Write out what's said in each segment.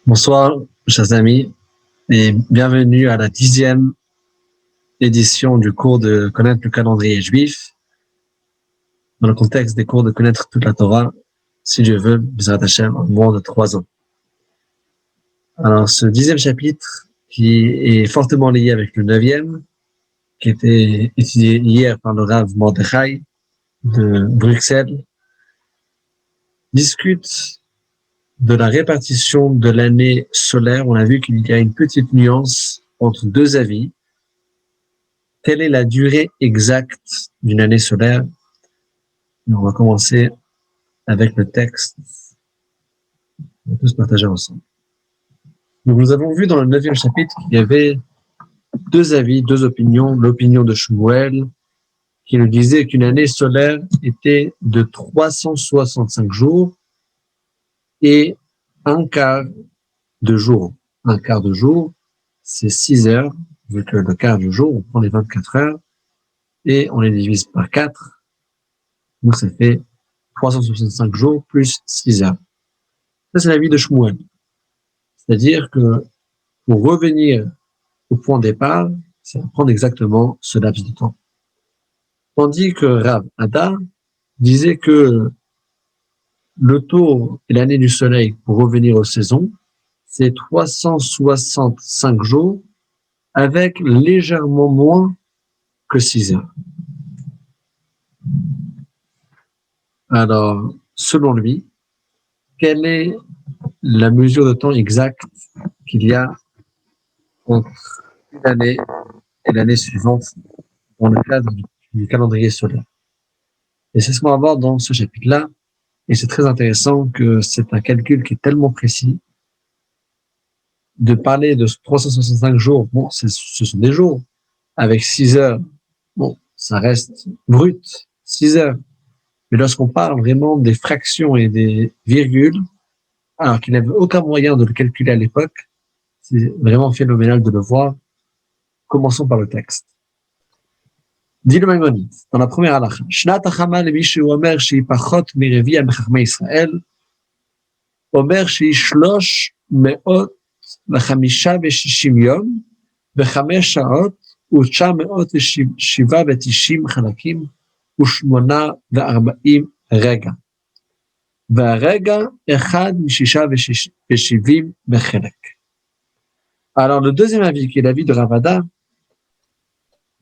Bonsoir, chers amis, et bienvenue à la 10e édition du cours de connaître le calendrier juif, dans le contexte des cours de connaître toute la Torah, si Dieu veut, B'ezrat Hashem, en moins de 3 ans. Alors, ce 10e chapitre, qui est fortement lié avec le 9e, qui était étudié hier par le Rav Mordechai de Bruxelles, discute de la répartition de l'année solaire. On a vu qu'il y a une petite nuance entre deux avis. Quelle est la durée exacte d'une année solaire? Et on va commencer avec le texte. On va tous partager ensemble. Donc, nous avons vu dans le 9e chapitre qu'il y avait deux avis, deux opinions. L'opinion de Shmuel, qui nous disait qu'une année solaire était de 365 jours et un quart de jour. Un quart de jour, c'est 6 heures, vu que le quart du jour, on prend les 24 heures et on les divise par 4. Donc, ça fait 365 jours plus 6 heures. Ça, c'est l'avis de Shmuel. C'est-à-dire que pour revenir au point de départ, ça va prendre exactement ce laps de temps. Tandis que Rav Ada disait que le tour et l'année du soleil pour revenir aux saisons, c'est 365 jours avec légèrement moins que 6 heures. Alors, selon lui, quelle est la mesure de temps exacte qu'il y a entre une année et l'année suivante dans le cadre du calendrier solaire? Et c'est ce qu'on va voir dans ce chapitre-là. Et c'est très intéressant que c'est un calcul qui est tellement précis. De parler de 365 jours, bon, ce sont des jours. Avec 6 heures, bon, ça reste brut, 6 heures. Mais lorsqu'on parle vraiment des fractions et des virgules, alors qu'il n'y avait aucun moyen de le calculer à l'époque, c'est vraiment phénoménal de le voir. Commençons par le texte. Dit le Maïmonide, dans la première halakha, Shnat hachama levi shehu omer shehi pachot mirevia mechachmei Israël, omer shehi shlosh me'ot v'chamisha v'shishim yom, v'chamesh sha'ot, ותשע מאות ושבעה ותשעים חלקים, ושמונה וארבעים רגע. והרגע אחד משישה ושבעים בחלק. Alors, le deuxième avis, qui est l'avis de Ravada,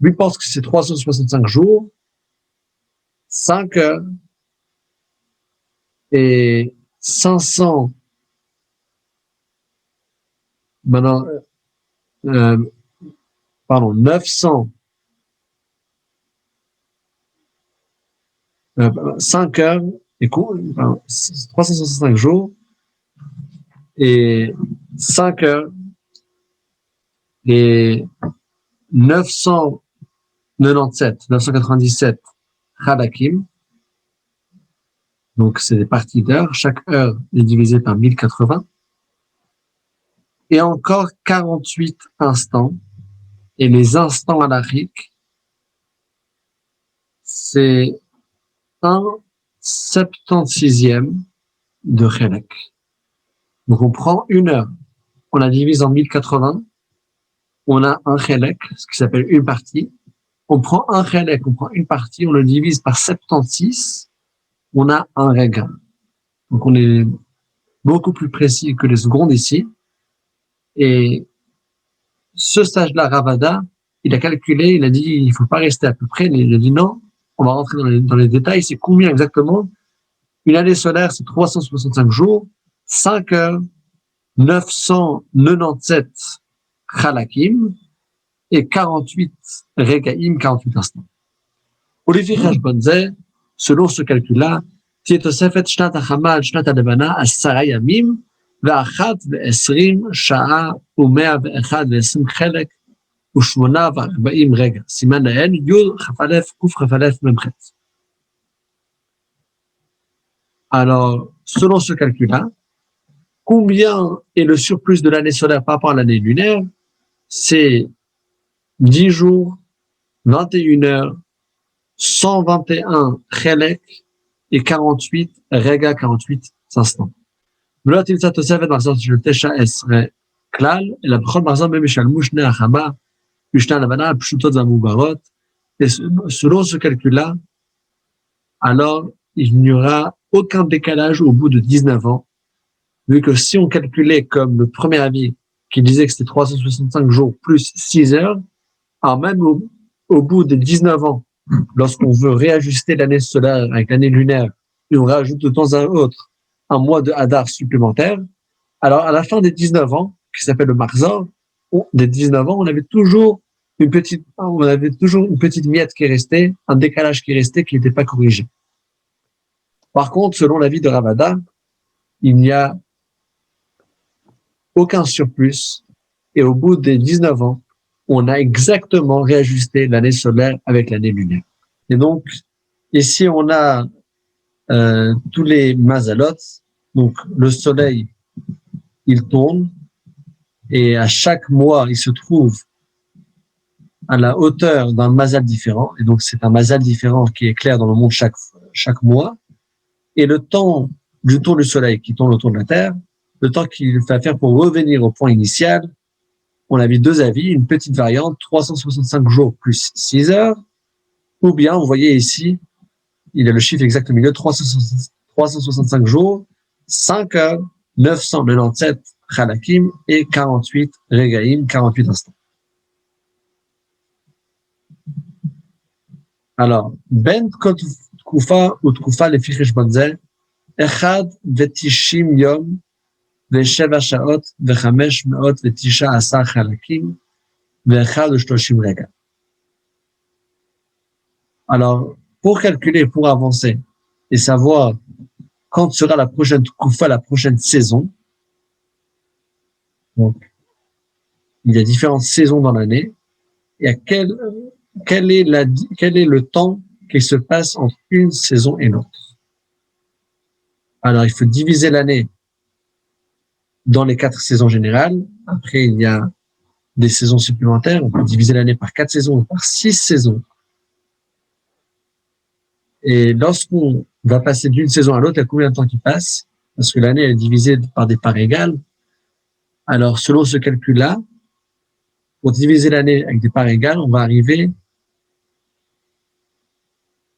lui pense que c'est 365 jours, 5 heures et 500, maintenant, 900, 5 heures, et 365 jours, et 5 heures, et 997 halakim. Donc, c'est des parties d'heures. Chaque heure est divisée par 1080. Et encore 48 instants. Et les instants halachiques, c'est 1/76 de chelek. Donc, on prend une heure, on la divise en 1080, on a un chelek, ce qui s'appelle une partie. On prend un chelek, on prend une partie, on le divise par 76, on a un rega. Donc, on est beaucoup plus précis que les secondes ici. Et ce stage-là, Ravada, il a calculé, il a dit, il faut pas rester à peu près. Il a dit non, on va rentrer dans les détails. C'est combien exactement? Une année solaire, c'est 365 jours, 5 heures, 997 chalakim et 48 regaim, 48 instants. Olivier Rajbonze, selon ce calcul-là, Tietosefet Shnat Hachama Shnat Adebana Asara Yamim ואחת ועשרים שעה ומאה ואחד ועשרים חלק ושמונה וארבעים רגע. סימן להן י' כ"א קכ"א מ"ח. Alors, selon ce calcul-là, combien est le surplus de l'année solaire par rapport à l'année lunaire? C'est 10 jours, 21 heures, 121 chelek et 48 rega, 48 instants. ולא תמצא תוספת מחזור של 19 כלל, אלא בכל מחזור בהם ישלמו שני החמה, ושני הלבנה, הפשוטות והמעוברות. Et selon ce calcul-là, alors il n'y aura aucun décalage au bout de 19 ans, vu que si on calculait comme le premier avis qui disait que c'était 365 jours plus 6 heures, alors même au bout de 19 ans, lorsqu'on veut réajuster l'année solaire avec l'année lunaire, et on rajoute de temps à autre un mois de Hadar supplémentaire, alors à la fin des 19 ans, qui s'appelle le Marzor, des 19 ans, on avait toujours une petite miette qui est restée, un décalage qui est resté, qui n'était pas corrigé. Par contre, selon l'avis de Ravada, il n'y a aucun surplus, et au bout des 19 ans, on a exactement réajusté l'année solaire avec l'année lunaire. Et donc, ici, on a tous les mazalot. Donc, le soleil, il tourne, et à chaque mois, il se trouve à la hauteur d'un mazal différent. Et donc, c'est un mazal différent qui éclaire dans le monde chaque mois. Et le temps du tour du soleil qui tourne autour de la Terre, le temps qu'il va faire pour revenir au point initial, on a vu deux avis, une petite variante, 365 jours plus 6 heures, ou bien, vous voyez ici, il y a le chiffre exact au milieu, 365 jours, 5 heures, 997 Khalakim et 48 Regaim, 48 instants. Alors, Ben Tkufa ou Tkufa le Fichish Bonzel, Echad Vetishim Yom, ושבע שעות ו519 חלקים ו130 רגע. Alors, pour calculer, pour avancer et savoir quand sera la prochaine Tkufa, la prochaine saison, donc, il y a différentes saisons dans l'année, et quel est le temps qui se passe entre une saison et l'autre. Alors, il faut diviser l'année dans les 4 saisons générales. Après, il y a des saisons supplémentaires. On peut diviser l'année par 4 saisons, par 6 saisons. Et lorsqu'on va passer d'une saison à l'autre, il y a combien de temps qui passe? Parce que l'année elle est divisée par des parts égales. Alors, selon ce calcul-là, pour diviser l'année avec des parts égales, on va arriver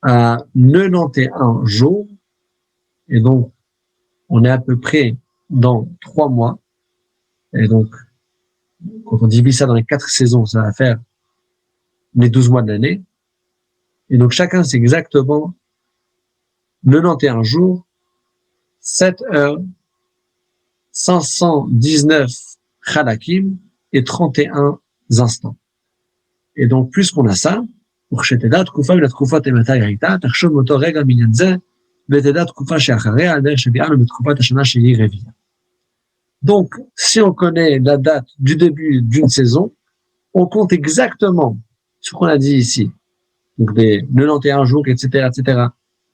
à 91 jours. Et donc, on est à peu près dans 3 mois. Et donc, quand on divise ça dans les 4 saisons, ça va faire les 12 mois de l'année. Et donc, chacun, c'est exactement 91 jours, 7 heures, 519 khalakim et 31 instants. Et donc, puisqu'on a ça, pour שתדע תקופה מן התקופות מתי הייתה, תחשוב מאותו רגע בעניין זה, ותדע תקופה שאחריה, על דרך שביארנו בתקופת השנה שהיא רביעייה. Donc, si on connaît la date du début d'une saison, on compte exactement ce qu'on a dit ici. Donc, des 91 jours, etc., etc.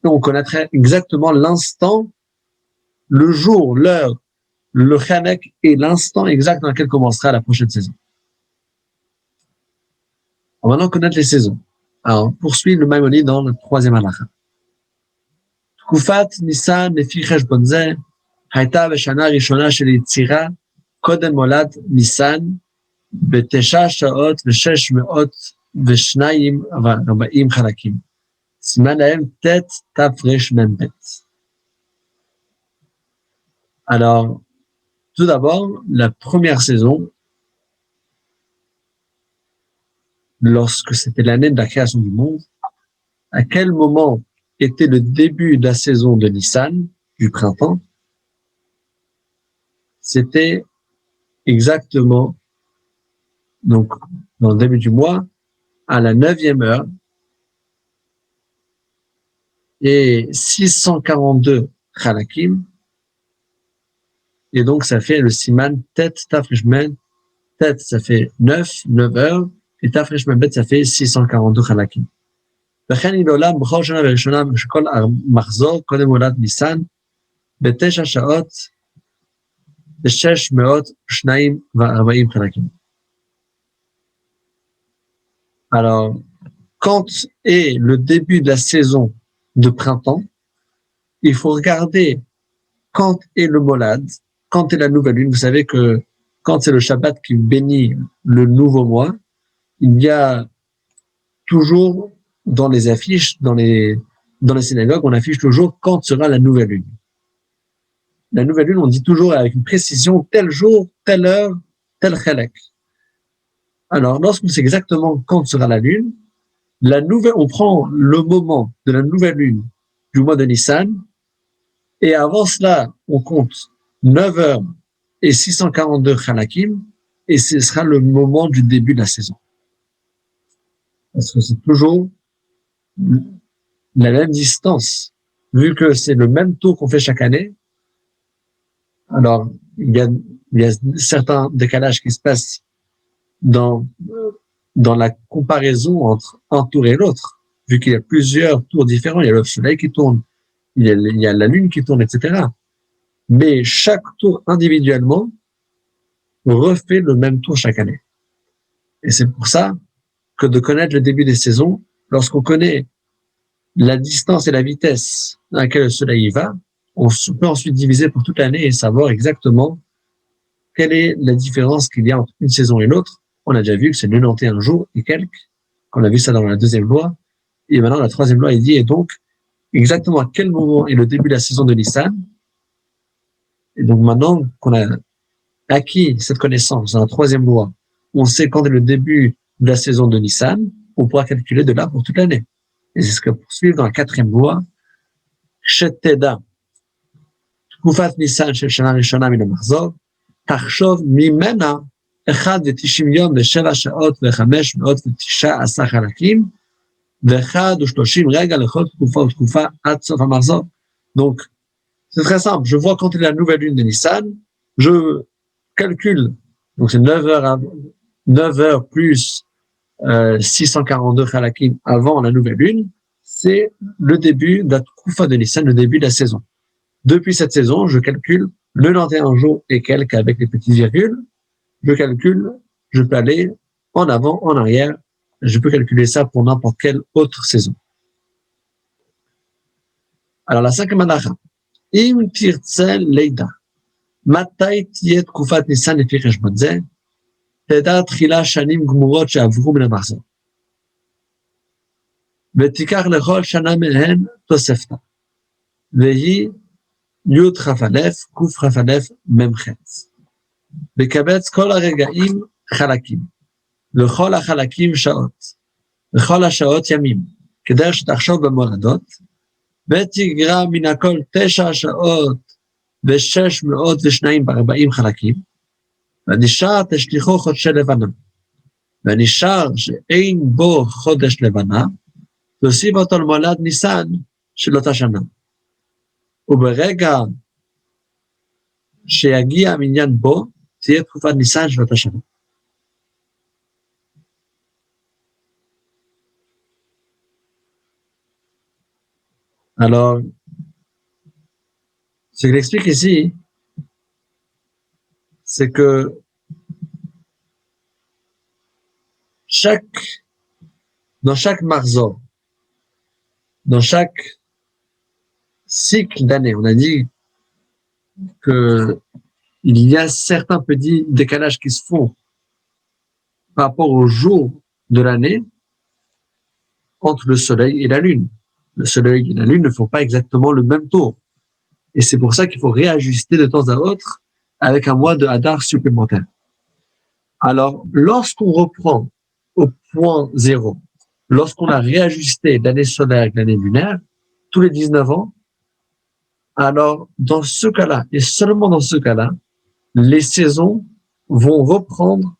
Et on connaîtrait exactement l'instant, le jour, l'heure, le chanek et l'instant exact dans lequel commencera la prochaine saison. On va maintenant connaître les saisons. Alors, on poursuit le Maïmonide dans le 3e halakha. תקופת ניסן לפי חשבון זה הייתה בשנה הראשונה של יצירה קודם מולד ניסן ב9 שעות ו642 חלקים. סימן להם ט' תרמ"ב. Alors, tout d'abord, la première saison, lorsque c'était l'année de la création du monde, à quel moment était le début de la saison de Nissan, du printemps? C'était exactement, donc, dans le début du mois, à la 9e heure, et 642 khalakim, et donc ça fait le siman tet tafrishmen, tet ça fait 9 heures, et tafrishmen bet ça fait 642 khalakim. וכן היא לעולם בכל שנה וראשונה שכל מחזור קודם הולד ניסן ב9 שעות ו642 חלקים. Alors, quand est le début de la saison de printemps, il faut regarder quand est le molad, quand est la nouvelle lune. Vous savez que quand c'est le Shabbat qui bénit le nouveau mois, il y a toujours dans les affiches, dans les synagogues, on affiche toujours quand sera la nouvelle lune. La nouvelle lune, on dit toujours avec une précision tel jour, telle heure, tel chalek. Alors, lorsqu'on sait exactement quand sera la lune, on prend le moment de la nouvelle lune du mois de Nissan, et avant cela, on compte 9 heures et 642 chalakim, et ce sera le moment du début de la saison. Parce que c'est toujours la même distance, vu que c'est le même tour qu'on fait chaque année. Alors, il y a certains décalages qui se passent dans la comparaison entre un tour et l'autre, vu qu'il y a plusieurs tours différents. Il y a le soleil qui tourne, il y a la lune qui tourne, etc. Mais chaque tour individuellement refait le même tour chaque année. Et c'est pour ça que de connaître le début des saisons, lorsqu'on connaît la distance et la vitesse à laquelle le soleil va, on peut ensuite diviser pour toute l'année et savoir exactement quelle est la différence qu'il y a entre une saison et l'autre. On a déjà vu que c'est 91 jours et quelques, qu'on a vu ça dans la deuxième loi. Et maintenant, la troisième loi, il dit, et donc, exactement à quel moment est le début de la saison de Nissan. Et donc, maintenant qu'on a acquis cette connaissance dans la troisième loi, on sait quand est le début de la saison de Nissan, on pourra calculer de là pour toute l'année. Et c'est ce que poursuit dans la quatrième loi, Sheteda, Kufat Nissan shel Shana Rishona min hamachzor, תחשוב ממנה 1 ו-90 יום ו7 שעות ו519 חלקים ו1 ו30 רגע לכל תקופה ותקופה עד סוף המחזור. Donc, c'est très simple. Je vois quand est la nouvelle lune de Nissan, je calcule, donc c'est 9 heures plus 642 khalakim avant la nouvelle lune, c'est le début de la Tkufa de Nissan, le début de la saison. Depuis cette saison, je calcule le 91 jours et quelques avec les petites virgules. Je calcule, je peux aller en avant, en arrière. Je peux calculer ça pour n'importe quelle autre saison. Alors, la cinquième halacha. Im tirtze leida. Matai tiyet kufat Nissan lefi cheshbon ze. תדע תחילה שנים גמורות שעברו מן המחזור. ותיקח לכל שנה מהן תוספתא. והיא י' כ"א, ק' כ"א, מ' ח'. וקבץ כל הרגעים חלקים. וכל החלקים שעות. וכל השעות ימים. כדרך שתחשוב במולדות. ותגרע מן הכל 9 שעות ו602 ב-40 חלקים. ונשאר תשליחו חודשי לבנה. ונשאר שאין בו חודש לבנה, תוסיף אותו למולד ניסן של אותה שנה. וברגע שיגיע המניין בו, תהיה תקופת ניסן של אותה שנה. Alors, ce qu'il explique ici, c'est que dans chaque marzor, dans chaque cycle d'année, on a dit que il y a certains petits décalages qui se font par rapport au jour de l'année entre le soleil et la lune. Le soleil et la lune ne font pas exactement le même tour. Et c'est pour ça qu'il faut réajuster de temps à autre avec un mois de Hadar supplémentaire. Alors, lorsqu'on reprend au point zéro, lorsqu'on a réajusté l'année solaire avec l'année lunaire, tous les 19 ans, alors dans ce cas-là, et seulement dans ce cas-là, les saisons vont reprendre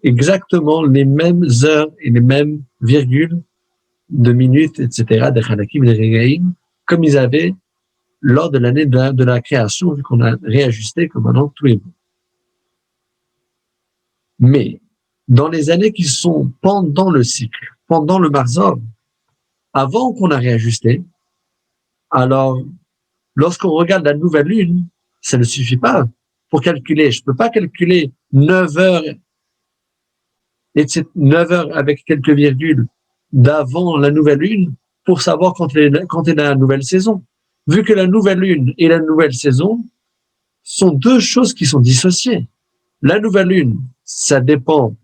exactement les mêmes heures et les mêmes virgules de minutes, etc., des Halakim et des Regaïm, comme ils avaient lors de l'année de la création, vu qu'on a réajusté comme maintenant tous les mois. Mais, dans les années qui sont pendant le cycle, pendant le Marzor, avant qu'on a réajusté, alors, lorsqu'on regarde la nouvelle lune, ça ne suffit pas pour calculer. Je peux pas calculer 9 heures, et 9 heures avec quelques virgules d'avant la nouvelle lune pour savoir quand est la nouvelle saison. vu que la nouvelle lune et la nouvelle saison sont deux choses qui sont dissociées. La nouvelle lune, ça dépend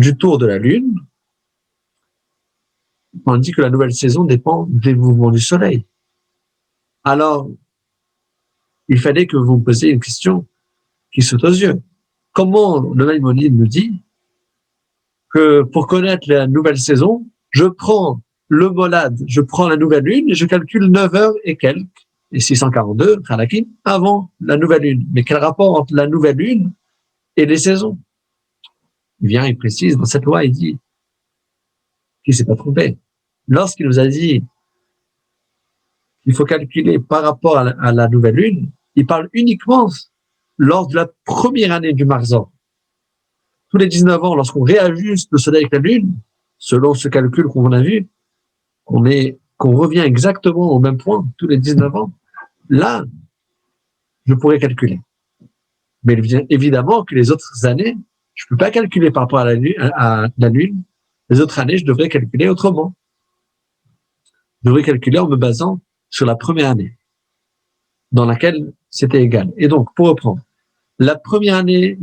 du tour de la lune, tandis que la nouvelle saison dépend des mouvements du soleil. Alors, il fallait que vous me posiez une question qui saute aux yeux. Comment le Maïmonide nous dit que pour connaître la nouvelle saison, je prends le molad, je prends la nouvelle lune et je calcule 9 heures et quelques, et 642, Khalakim, avant la nouvelle lune. Mais quel rapport entre la nouvelle lune et les saisons? Il vient, il précise dans cette loi, il dit qu'il ne s'est pas trompé. Lorsqu'il nous a dit qu'il faut calculer par rapport à la nouvelle lune, il parle uniquement lors de la première année du Marzor. Tous les 19 ans, lorsqu'on réajuste le soleil avec la lune, selon ce calcul qu'on a vu, qu'on revient exactement au même point tous les 19 ans, là, je pourrais calculer. Mais évidemment que les autres années, je ne peux pas calculer par rapport à la lune. Les autres années, je devrais calculer autrement. Je devrais calculer en me basant sur la première année, dans laquelle c'était égal. Et donc, pour reprendre, la première année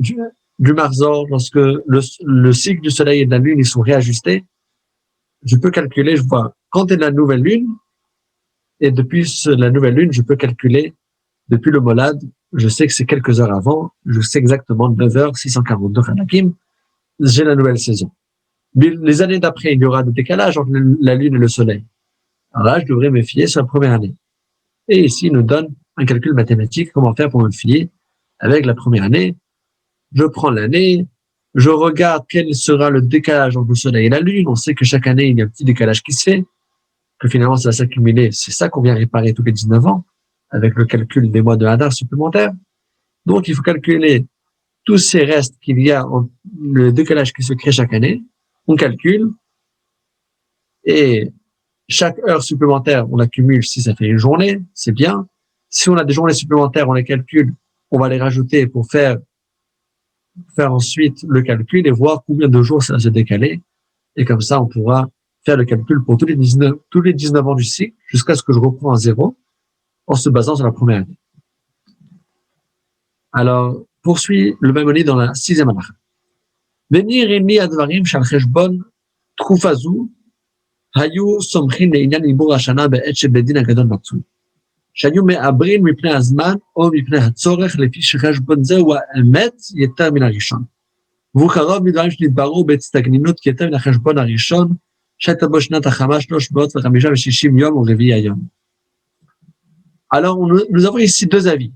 du Marzor, lorsque le cycle du soleil et de la lune, ils sont réajustés, je peux calculer, je vois, quand est la nouvelle lune, et depuis la nouvelle lune, je peux calculer, depuis le molad, je sais que c'est quelques heures avant, je sais exactement 9 heures, 642 Hanakim, j'ai la nouvelle saison. Mais les années d'après, il y aura des décalages entre la lune et le soleil. Alors là, je devrais me fier sur la première année. Et ici, il nous donne un calcul mathématique, comment faire pour me fier avec la première année. Je prends l'année, je regarde quel sera le décalage entre le soleil et la lune. On sait que chaque année, il y a un petit décalage qui se fait, que finalement, ça va s'accumuler. C'est ça qu'on vient réparer tous les 19 ans, avec le calcul des mois de Hadar supplémentaires. Donc, il faut calculer tous ces restes qu'il y a, le décalage qui se crée chaque année. On calcule, et chaque heure supplémentaire, on l'accumule si ça fait une journée, c'est bien. Si on a des journées supplémentaires, on les calcule, on va les rajouter pour faire ensuite le calcul et voir combien de jours ça va se décaler. Et comme ça, on pourra faire le calcul pour tous les 19 ans du cycle, jusqu'à ce que je reprends à zéro, en se basant sur la première année. Alors, poursuit le Maïmonide dans la 6e halakha. Venir imi advarim shal cheshbon tkufa zu היו סומכים לעניין עיבור השנה בעת שבית דין הגדול מצוי. שהיו מעברים מפני הזמן או מפני הצורך לפי שחשבון זה הוא האמת יותר מן הראשון. והוא קרוב מדברים שנתבררו בהצטגנינות יותר מן החשבון הראשון, שהייתה בו שנת החמה 365 יום ורביעי היום. Alors, nous avons ici deux avis.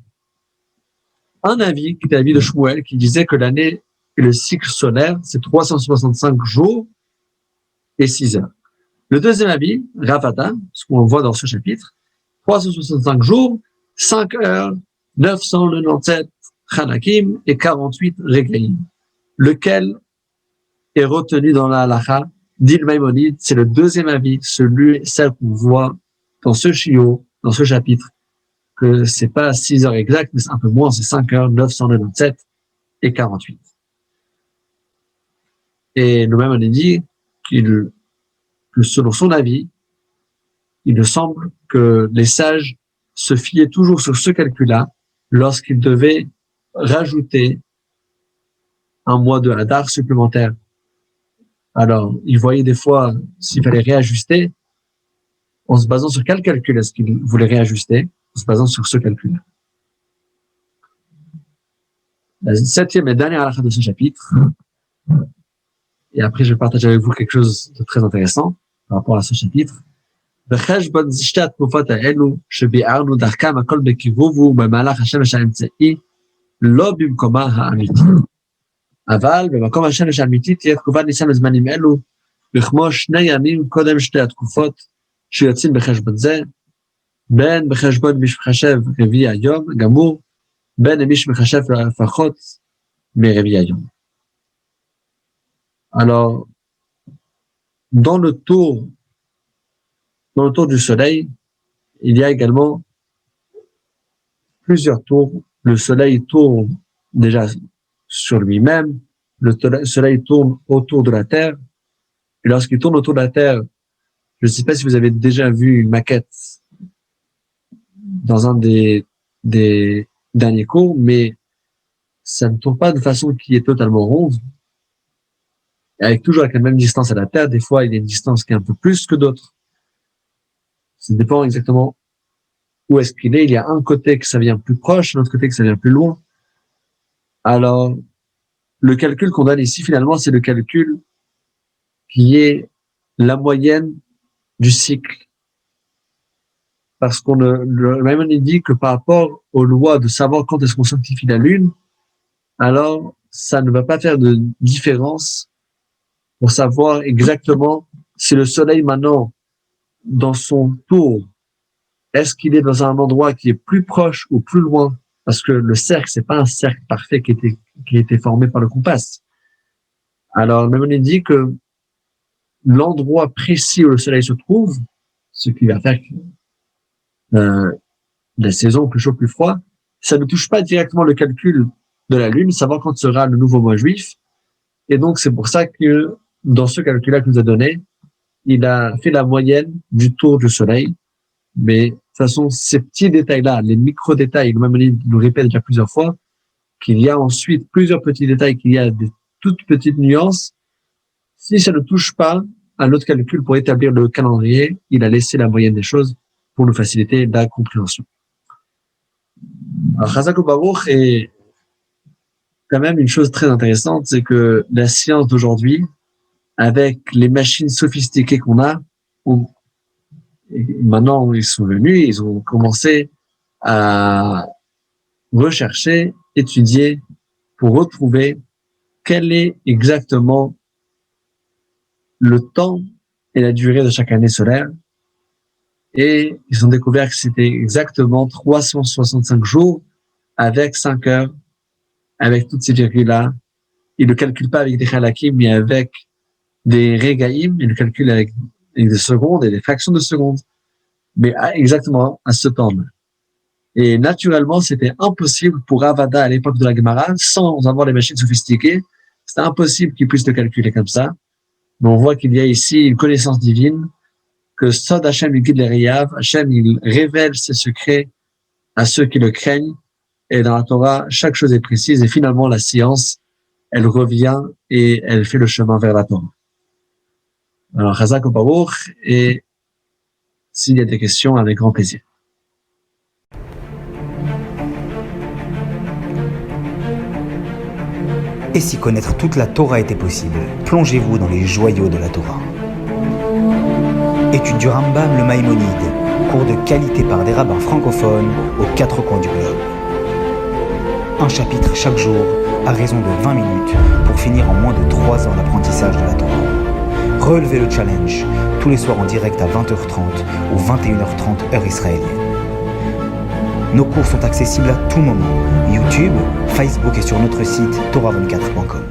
Un avis qui est l'avis de Shmuel qui disait que l'année et le cycle solaire, c'est 365 jours et 6 heures. Le deuxième avis, Ravada, ce qu'on voit dans ce chapitre, 365 jours, 5 heures, 997 Hanakim et 48 Reglaim. Lequel est retenu dans la halakha, dit le Maïmonide, c'est le deuxième avis, celle qu'on voit dans ce chiot, dans ce chapitre, que c'est pas 6 heures exactes, mais c'est un peu moins, c'est 5 heures, 997 et 48. Et le Maïmonide dit que selon son avis, il me semble que les sages se fiaient toujours sur ce calcul-là lorsqu'ils devaient rajouter un mois de Hadar supplémentaire. Alors, ils voyaient des fois s'il fallait réajuster, en se basant sur quel calcul est-ce qu'ils voulaient réajuster, en se basant sur ce calcul-là. La 7e et dernière halakha de ce chapitre, et après je vais partager avec vous quelque chose de très intéressant par rapport à ce chapitre. בחשבון שתי התקופות האלו שביארנו דרכם הכל בקירוב ובמהלך השמש האמצעי לא במקומה האמיתי. אבל במקום השמש האמיתי תהיה תקופת ניסן לזמנים אלו וכמו 2 ימים קודם שתי התקופות שיוצאים בחשבון זה בין בחשבון מי שמחשב רביעי היום גמור בין מי שמחשב לפחות מרביעי היום. Alors, dans le tour du soleil, il y a également plusieurs tours. Le soleil tourne déjà sur lui-même, le soleil tourne autour de la Terre, et lorsqu'il tourne autour de la Terre, je ne sais pas si vous avez déjà vu une maquette dans un des derniers cours, mais ça ne tourne pas de façon qui est totalement ronde, toujours avec la même distance à la Terre. Des fois, il y a une distance qui est un peu plus que d'autres. Ça dépend exactement où est-ce qu'il est. Il y a un côté que ça vient plus proche, l'autre côté que ça vient plus loin. Alors, le calcul qu'on donne ici, finalement, c'est le calcul qui est la moyenne du cycle. Parce le Maïmonide dit que par rapport aux lois de savoir quand est-ce qu'on sanctifie la Lune, alors ça ne va pas faire de différence pour savoir exactement si le Soleil maintenant, dans son tour, est-ce qu'il est dans un endroit qui est plus proche ou plus loin? Parce que le cercle, c'est pas un cercle parfait qui a été formé par le compas. Alors, le Maïmonide dit que l'endroit précis où le Soleil se trouve, ce qui va faire la saison plus chaud, plus froid, ça ne touche pas directement le calcul de la Lune, savoir quand sera le nouveau mois juif. Et donc, c'est pour ça que dans ce calcul-là qu'il nous a donné, il a fait la moyenne du tour du Soleil. Mais de toute façon, ces petits détails-là, les micro-détails, le Maïmonide nous répète déjà plusieurs fois qu'il y a ensuite plusieurs petits détails, qu'il y a des toutes petites nuances. Si ça ne touche pas à notre calcul pour établir le calendrier, il a laissé la moyenne des choses pour nous faciliter la compréhension. Alors, Chazak Baruch est quand même une chose très intéressante, c'est que la science d'aujourd'hui, avec les machines sophistiquées qu'on a, maintenant ils sont venus, ils ont commencé à rechercher, étudier pour retrouver quel est exactement le temps et la durée de chaque année solaire. Et ils ont découvert que c'était exactement 365 jours avec 5 heures, avec toutes ces virgules-là. Ils ne calculent pas avec des halakim, mais avec des regaïm. Ils le calculent avec des secondes et des fractions de secondes. Mais exactement à ce temps-là. Et naturellement, c'était impossible pour Avada à l'époque de la Gemara, sans avoir les machines sophistiquées, c'était impossible qu'ils puissent le calculer comme ça. Mais on voit qu'il y a ici une connaissance divine, que Sod Hashem il guide les Riyav, Hashem il révèle ses secrets à ceux qui le craignent, et dans la Torah, chaque chose est précise, et finalement la science, elle revient et elle fait le chemin vers la Torah. Alors, Chazak Baruch, et s'il y a des questions, avec grand plaisir. Et si connaître toute la Torah était possible, plongez-vous dans les joyaux de la Torah. Étude du Rambam, le Maïmonide, cours de qualité par des rabbins francophones aux 4 coins du globe. Un chapitre chaque jour, à raison de 20 minutes, pour finir en moins de 3 ans d'apprentissage de la Torah. Relevez le challenge, tous les soirs en direct à 20h30 ou 21h30 heure israélienne. Nos cours sont accessibles à tout moment, YouTube, Facebook et sur notre site torah24.com.